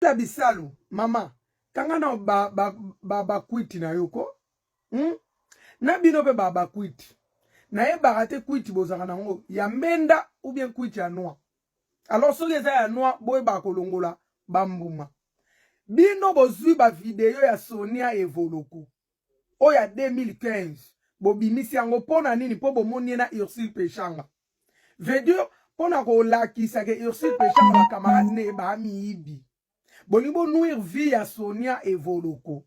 La bisalu, mama, kanga na ba kwiti na yoko, na bino pe ba kwiti. Na ye barate kwiti bozaka nango, ya menda ou bien kwiti ya noa. Alors soki eza ya noa, boye ba kolongola, bambuma. Bino bozui ba video ya Sonia Evoloko. O ya 2015. Bobimisi yango pona nini po bomoni na Ursule Pechanga. Video pona ko lakisa ke Ursule Pechanga ba camarade ne ba miibi. Bolingo nuire vie ya Sonia Evoloko.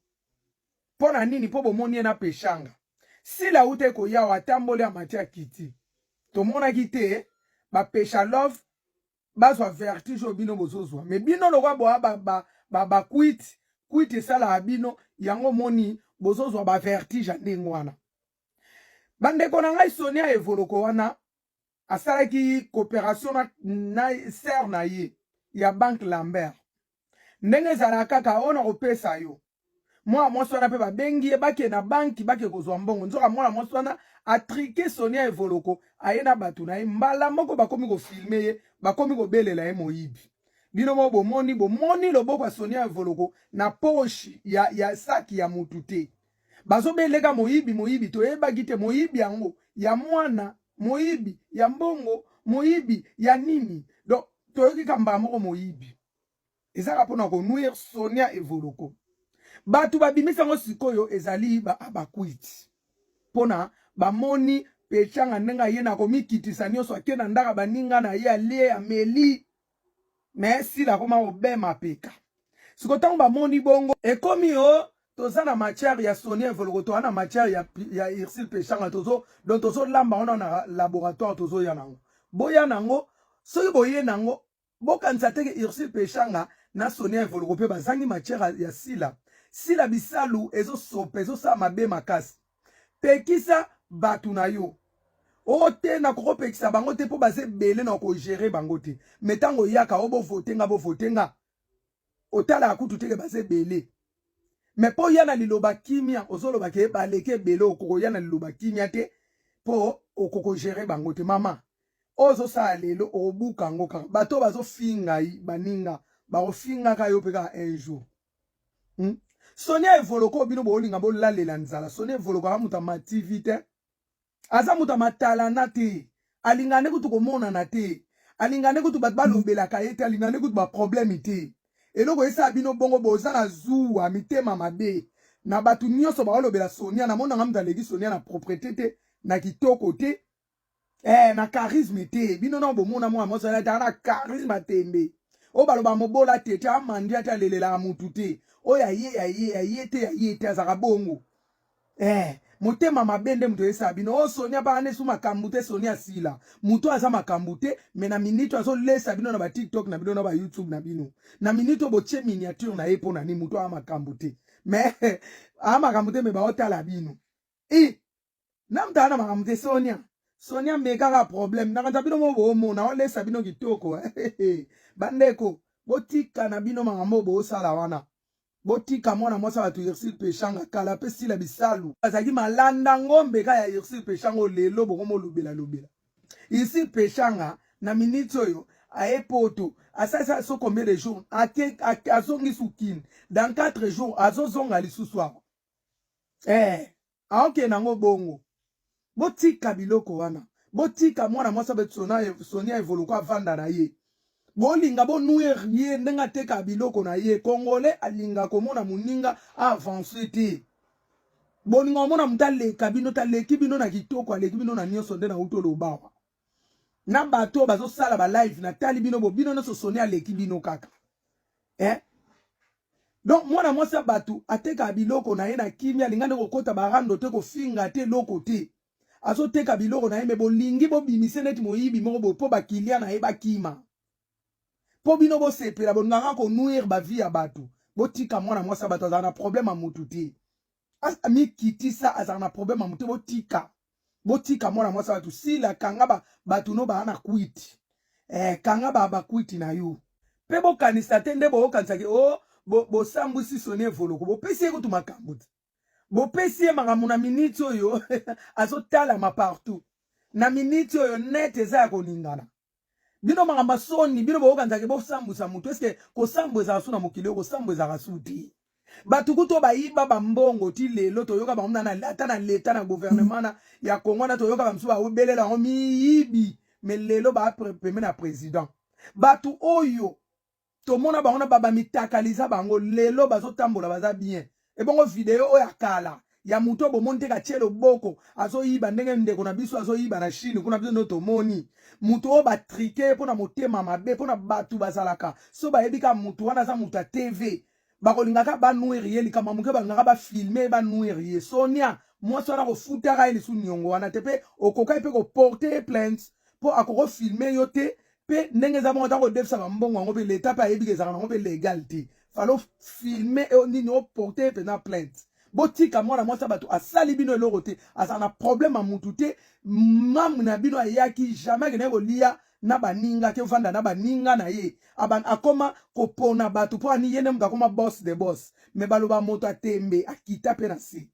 Pona nini po bomoni na Pechanga. Si la ute ko ya watambole ya matia kiti. To mona kite ba Pecha Love bazwa vertige obino bozozwa. Me bino lokwa ba quit sala abino yango moni bozozwa ba vertige ndengwana. Bandeko na ngai Sonia Evoloko wana asalaki coopération na ser na ye ya Banque Lambert. Ndenge zala kaka ona kopesa yo. Mwa mwaswana pe babengi ye bake na banki bake kozwa mbongo. Nzoka mwana mwaswana atrike Sonia Evoloko ayena batu na ye mbala moko bakomi ko filmer ye bakomi ko belela ye moyibi. Bino mo bomoni loboko ya Sonia Evoloko na poche ya saki ya mutute. Bazo belega moyibi to yeba gite moyibi yango ya mwana moyibi ya mbongo moyibi ya nini. Donc to yoki kamba moko moyibi. Ezaka pona ko nuire Sonia Evoloko. Batu babimisa ngo sikoyo ezali ba quit. Pona bamoni Pechanga ndenga yena komikitisa nyoso akena ndaka baninga na ye alie ameli. Merci la koma obema peka. Sikotango bamoni bongo ekomi o toza na matière ya Sonia Evoloko to na matière ya Ursule Pechanga tozo donc tozo lamba ona na laboratoire tozo ya nango. Boya nango soki boye nango bokanisa teke Ursule Pechanga na Sonia Evoloko pe bazangi matière ya sila bisalu ezo sope ezo sa mabe makasi. Pekisa batu na yo. Ote na koko pekisa bango te po base bele na ko gérer bango te. Metango yaka obo votenga. Otala akutu teke base bele. Me po yana liloba kimia ozoloba ke baleke bele okoko yana liloba kimia te po okoko gérer bango te mama. Ozo sa lelo obuka ngo kaka. Bato bazo finga baninga ba ofinga ka yo peka un jour. Sonia Evoloko bino bo linga bo lalela nzala. Sonia Evoloko amuta mativite. Aza muta matalana te. Alingane kutu komona na te. Alingane kutu balobela kayete alingane kutu ba problème te. Eloko esa bino bongo boza na zuwa mitema mabe. Na batu nyonso ba olobela Sonia na mona ngamuta legi Sonia na propriété te na kitoko te. Na charisme te. Bino na bomona mwa moso na ta na charisme tembe. O baloba mobola tete amandia ta lelela mutu te. O ya ye te azaka bongo. Motema mabende muto esa bino. O Sonia ba ane su makambu te Sonia sila. Muto aza makambu te. Mena minito azo lesa bino na ba TikTok na bino na ba YouTube na bino. Na minito boche miniature na epo na ni muto ama makambu te. Me ama makambu te me ba otala bino. Namta ana makambu te Sonia. Sonia mekaka problème. Nakanta bino mo bomo na o lesa bino kitoko. Bandeko botika na bino makambo bo sala wana. Botika mwana mwasa watu Ursule Pechanga kala pe sila bisalu. Azaki malanda ngombe ka ya Ursule Pechanga lelo bokomo lobela. Ursule Pechanga na minito yo aepoto asasa so combien de jours azongi sukine dans 4 jours azozonga lisusu. Aoke nango bongo. Botika biloko wana. Botika mwana mwasa betu Sonia Evoloko avanda na ye. Bolinga bo nuire ye ndenga teka biloko na ye. Congolais alinga komona muninga avancer te. Bolinga mona mutaleka bino taleki bino na kitoko aleki bino na nyonso nde na utolo bawa. Na bato bazo sala ba live na tali bino bo bino no so Sonia aleki bino kaka. Donc mwana mwasa batu ateka biloko na ye na kimia lingane kokota barando te ko finga te loko te. Azo teka biloko na ye me bolingi bo bimise neti moyibi moko bo po bakilia na ye bakima. Po bino bo sepela bo nganga ko nuire ba vie ya batu. Botika mwana mwasa batu azana problème a mutu te. Ami kitisa azana problème a mutu botika. Botika mwana mwasa batu sila kanga batu no ba ana quit. Kanga ba quit na yo. Pe bo kanisa tende bo kanisa ke bo sambusi Sonia Evoloko bo pesi ko tumakambu. Bo pesi makambu na minute oyo azotala ma partout. Na minute oyo net eza ko lingana. bino makamba soni bino bokanzake bosambusa mutu eske kosambweza asu na mokili kosambweza kasuti batu kuto bayiba bambongo ti lelo toyoka bamuna na ata na leta na gouvernement ya Congo na toyoka bamsu ba obelela ngo miyibi mais lelo ba peme na président batu oyo tomona bango na baba mitakaliza bango lelo bazotambola baza bien ebongo video oyo akala ya muto bomonte ka tielo boko azoyiba ndenge ndeko na biso azoyiba na Chine kuna biso no tomoni muto o ba triquer pona motema mabe pona batu bazalaka so ba yebika muto wana za muta TV bakolingaka ba nouerier likama muke balingaka ba filmer ba nouerier Sonia moi so na ko futaka ile su nyongo wana tepe okoka ipe ko porter plainte po akoko filmer yote pe ndenge za bongo tango defsa bambongo ngo pe l'état pa yebika za ngo pe légalité falo filmer et ni no porter pe na plainte botika mwana mwasa bato asali bino eloko te asana problème a mutu te mamu na bino ayaki jamais kene kolia na baninga ke vanda na baninga na ye aban akoma kopona bato po ani yene mutu akoma boss de boss me baloba moto atembe akita pe na si